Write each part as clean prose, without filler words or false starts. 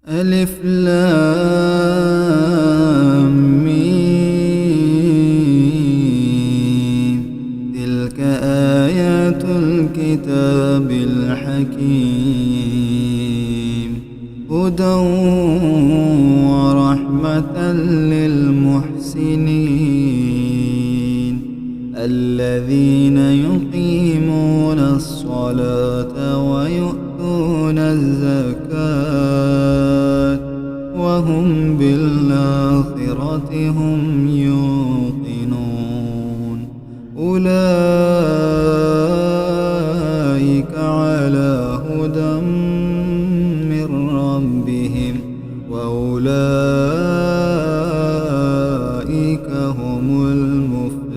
ألف لام ميم. تلك آيات الكتاب الحكيم، هدى ورحمة للمحسنين الذين يقيمون الصلاة ويؤتون الزكاة وهم بالآخرة هم يوقنون. أولئك على هدى من ربهم وأولئك هم المفلحون.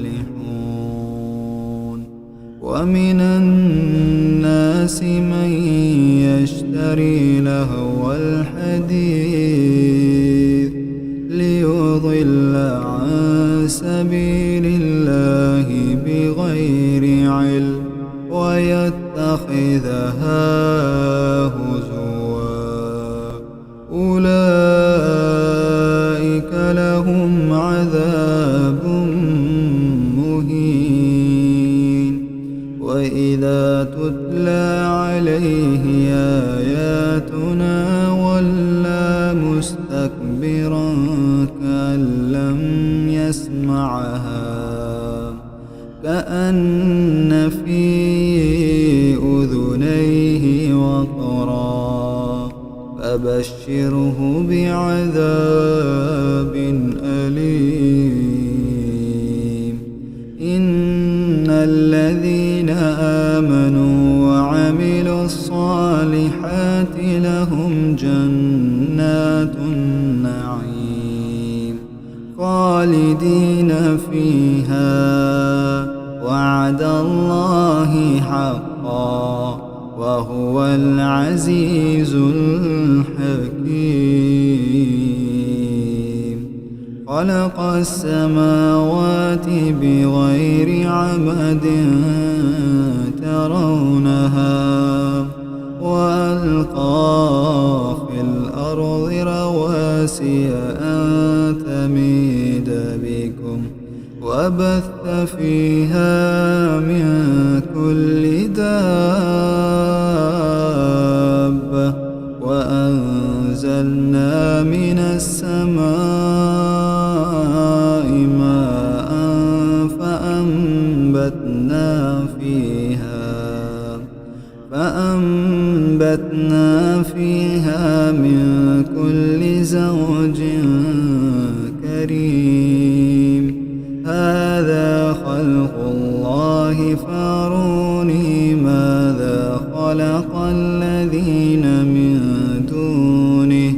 ومن الناس من يشتري لهو الحديث ليضل عن سبيل الله بغير علم ويتخذها هزوا. أولئك لهم عذاب مهين. وإذا تتلى عليه آياتنا ولى مستكبرا كأن لم يسمعها كأن في أذنيه وقرا. فبشره بعذاب أليم. إن الذين آمنوا وعملوا الصالحات لهم جنات النعيم خالدين فيها وعد الله حقا وهو العزيز الحكيم. خلق السماوات بغير عمد ترونها وألقى في الأرض رواسي أن تميد بكم وبث فيها من كل دابة وأنزلنا من السماء ماء فأنبتنا فيها من كل زوج كريم. هذا خلق الله فاروني ماذا خلق الذين من دونه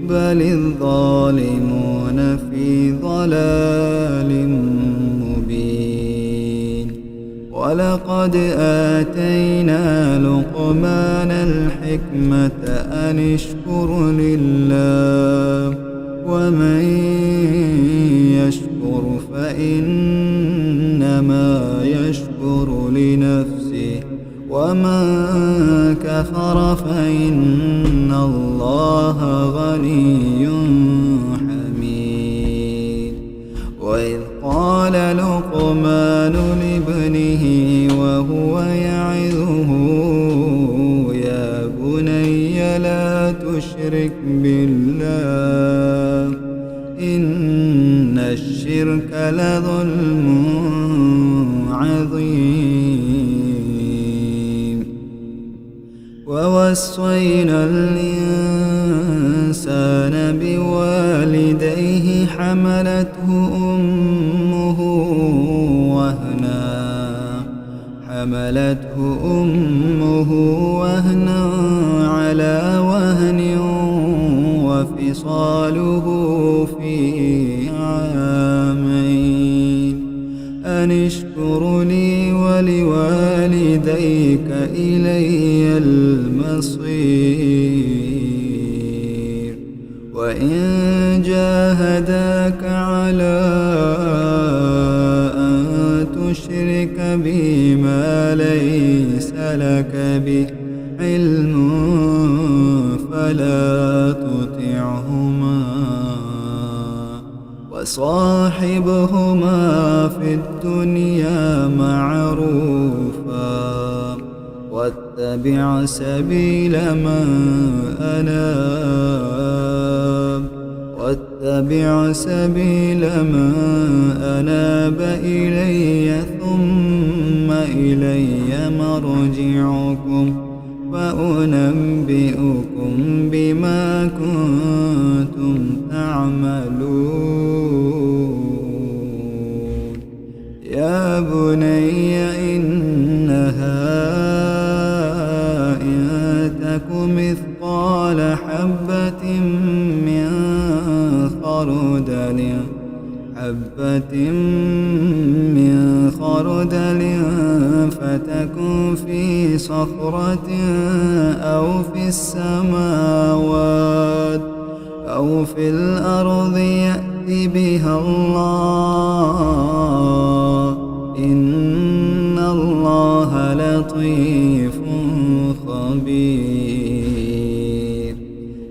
بل الظالمون في ضلال مبين. ولقد آتينا لقمان الحكمة أن اشكر لله ومن يشكر فإنما يشكر لنفسه ومن كفر فإن الله غني حميد. وإذ قال لقمان لابنه وهو يعظه يا بني لا تشرك بالله إن الشرك لظلم عظيم. ووصينا الإنسان بوالديه حملته أمه وهنا على وهن وفصاله في عامين أن اشكر لي ولوالديك إلي المصير. وإن جاهداك على أن تشرك بي ما ليس لك به علم فلا فلا تطعهما وصاحبهما في الدنيا معروفا واتبع سبيل من أناب إلي ثم إلي مرجعكم فأنبئكم بما كنتم تعملون يا بني إنها إن تك مثقال حبة من خردل فتكن في صخرة أو في السماوات أو في الأرض يأت بها الله إن الله لطيف خبير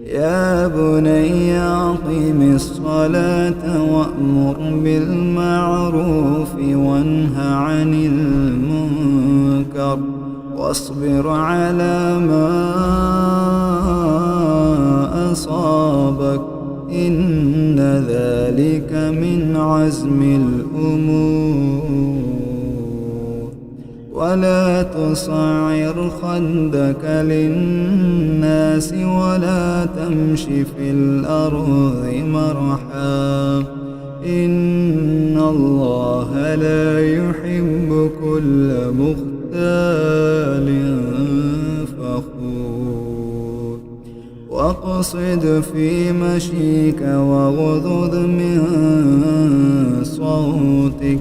يا بني أقم الصلاة وأمر بالمعروف وانه عن المنكر واصبر على ما أصابك إن ذلك من عزم الأمور ولا تصعر خدك للناس ولا تمش في الأرض مرحا إن الله لا يحب كل مختال فخور واقصد في مشيك واغضض من صوتك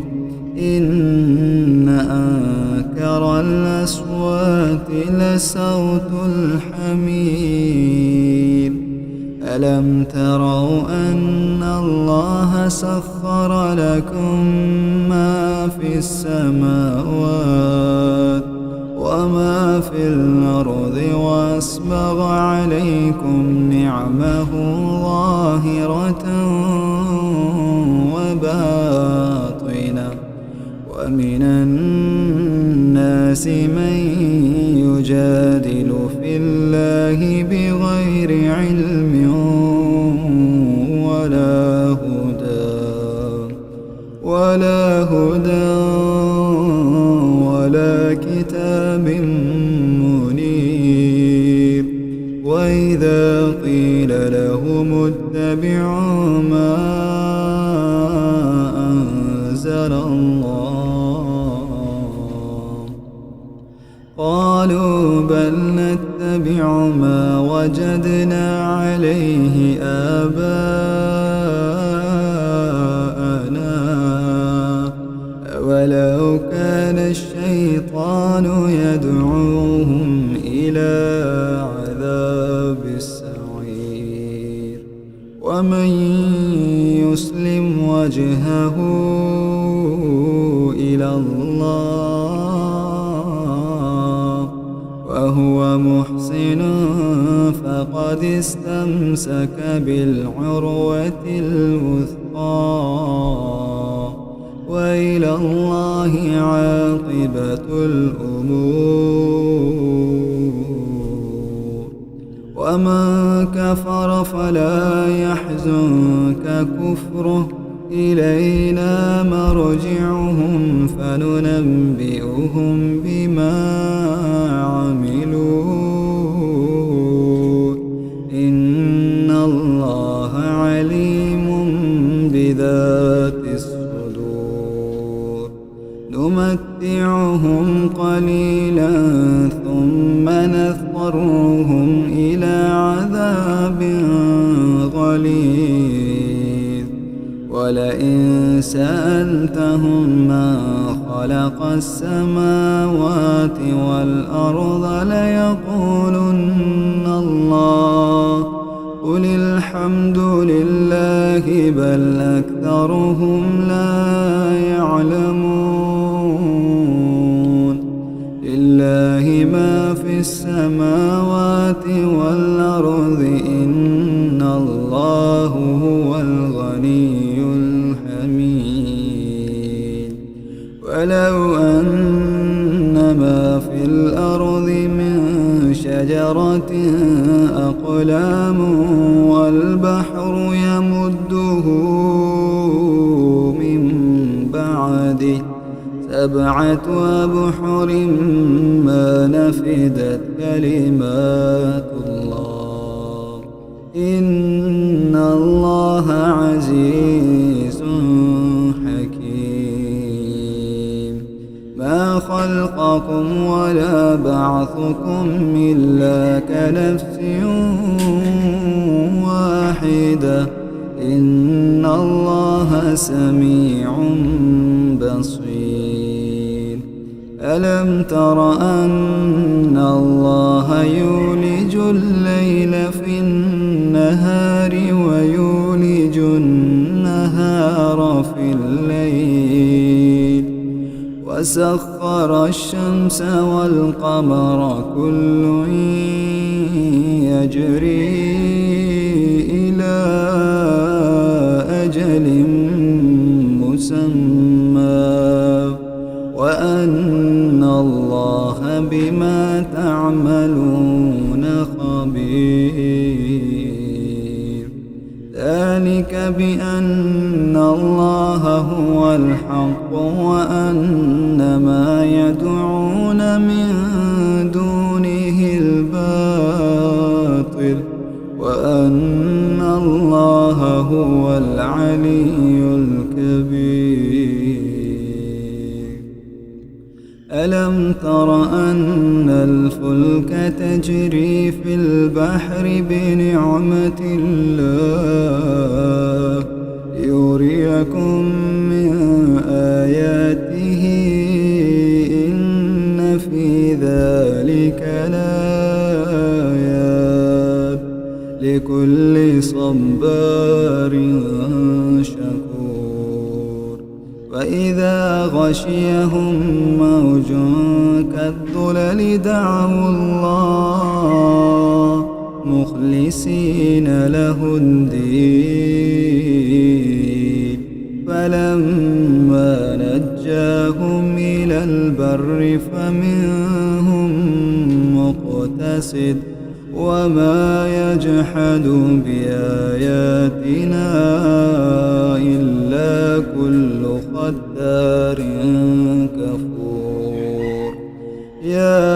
إن أنكر الأصوات لصوت الحمير ألم تروا أن الله سخر لكم ما في السماوات وما في الأرض وأسبغ عليكم نعمه ظاهرة وباطنة ومن الناس من يجادل في الله بغير علم ولا هدى ولا كتاب منير وإذا قيل لهم اتبعوا ما أنزل الله قالوا بل نتبع ما وجدنا عليه آباءنا ولو كان الشيطان يدعوهم إلى عذاب السعير ومن يسلم وجهه إلى الله وهو محسن فقد استمسك بالعروة الوثقى وإلى الله عاقبة الأمور ومن كفر فلا يحزنك كفره إلينا مرجعهم فننبئهم بما عملوا إن الله عليم بذات الصدور نمتعهم قليلا ثم نضطرهم إلى عذاب غليظ ولئن سألتهم من خلق السماوات والأرض ليقولن الله قل الحمد لله بل أكثرهم لا يعلمون لله ما في السماوات والأرض إن الله هو الغني الحميد. ولو أن ما في الأرض من شجرة أقلام والبحر يمده من بعده 7 أبحر ما نفدت كلمات الله إن الله عزيز حكيم. ما خلقكم ولا بعثكم إلا كنفس واحدة إن الله سميع بصير. ألم تر أن الله يولج الليل في النهار ويولج النهار في الليل وسخر الشمس والقمر كل يجري إلى أجل مسمى وأن الله بما تعملون خبير. ذلك بأن الله هو الحق وأن ما يدعون من دونه الباطل وأن الله هو العلي الكبير. ألم تر أن الفلك تجري في البحر بنعمة الله ليريكم من آياته إن في ذلك لآيات لكل صبار شكور. وإذا غشيهم موج كالظلل دعوا الله مخلصين له الدين فلما نجاهم إلى البر فمنهم مقتصد وما يجحد بآياتنا إلا كل ختار كفور. يا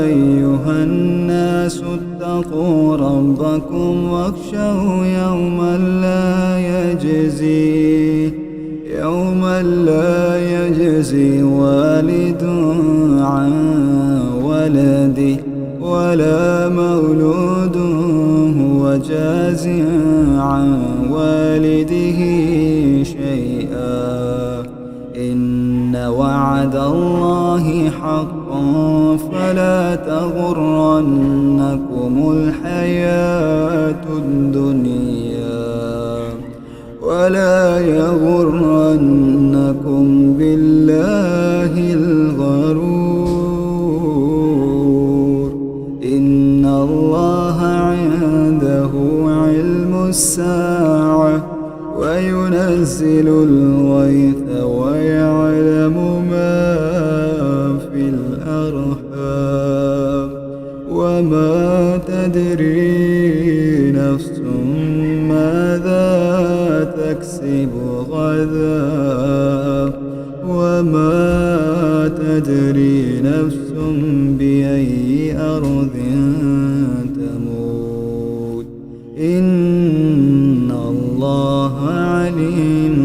أيها الناس اتقوا ربكم واخشوا يوما لا يجزي والد عن ولده ولا مولود هو جاز عن والده شيئا إن وعد الله حق فلا تغرنكم الحياة الدنيا ولا يغرنكم بالله الغرور. إن الله عنده علم الساعة وينزل الغيث ويعلم ما في الأرحام وما تدري نفس ماذا تكسب غدا وما تدري نفس بأي أرض تموت إن الله عليم